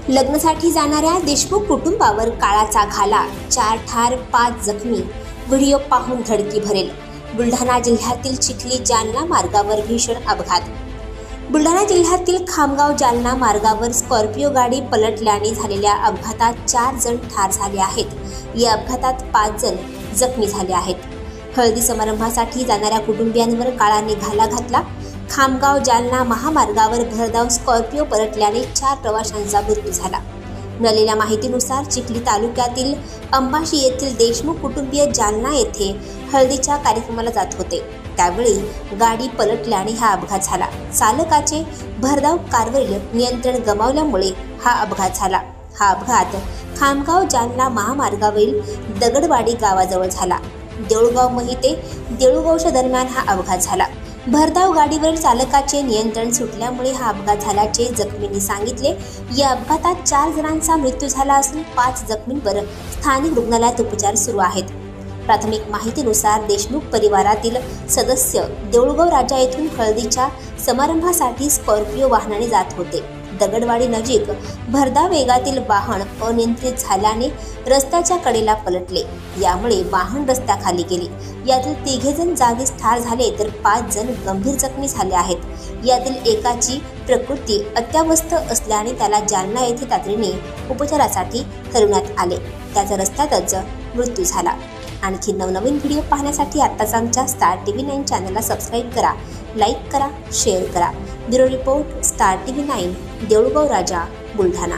लग्नासाठी जाणाऱ्या देशमुख कुटुंबावर काळाचा घाला, 4 ठार 5 जखमी. व्हिडिओ पाहून धडकी भरेल. बुलढाणा जिल्ह्यातील चिखली जालना मार्गावर भीषण अपघात. बुलढाणा जिल्ह्यातील खामगाव जालना मार्गावर स्कॉर्पिओ गाडी पलटल्याने झालेल्या अपघातात 4 जण ठार झाले आहेत. या अपघातात 5 जण जखमी झाले आहेत. हळदी समारंभासाठी जाणाऱ्या कुटुंबियांवर काळाने घाला घातला. खामगाव जालना महामार्गावर भरधाव स्कॉर्पिओ पलटल्याने 4 प्रवाशांचा मृत्यू झाला. मिळालेल्या माहितीनुसार चिखली तालुक्यातील अंबाशी येथील देशमुख कुटुंबीय जालना येथे हळदीच्या कार्यक्रमाला जात होते. त्यावेळी गाडी पलटल्याने हा अपघात झाला. चालकाचे भरधाव कारवरील नियंत्रण गमावल्यामुळे हा अपघात झाला. हा अपघात खामगाव जालना महामार्गावरील दगडवाडी गावाजवळ झाला. देऊळगाव महिते देऊळगावच्या दरम्यान हा अपघात झाला. भरधाव गाडीवरील चालकाचे नियंत्रण सुटल्यामुळे हा अपघात झाल्याचे जखमींनी सांगितले. या अपघातात 4 जणांचा मृत्यू झाला असून 5 जखमींवर स्थानिक रुग्णालयात उपचार सुरू आहेत. प्राथमिक माहितीनुसार देशमुख परिवारातील सदस्य देऊळगाव राजा येथून हळदीच्या समारंभासाठी स्कॉर्पिओ वाहनाने जात होते. दगडवाडी नजीक भरधाव वेगातील वाहन अनियंत्रित झाल्याने रस्त्याच्या कडेला पलटले. यामुळे वाहन रस्त्याखाली गेले. यातील 3 जण जागीच ठार झाले तर 5 जण गंभीर जखमी झाले आहेत. यातील एकाची प्रकृती अत्यावस्थ असल्याने त्याला जालना येथे तातडीने उपचारासाठी हलवण्यात आले. त्याचा रस्त्यातच मृत्यू झाला. आणखी नवनवीन व्हिडिओ पाहण्यासाठी आत्ताच आमच्या स्टार टीव्ही 9 चॅनलला सबस्क्राईब करा, लाईक करा, शेअर करा. Bureau report, star TV 9, Deulgaon Raja, Buldhana.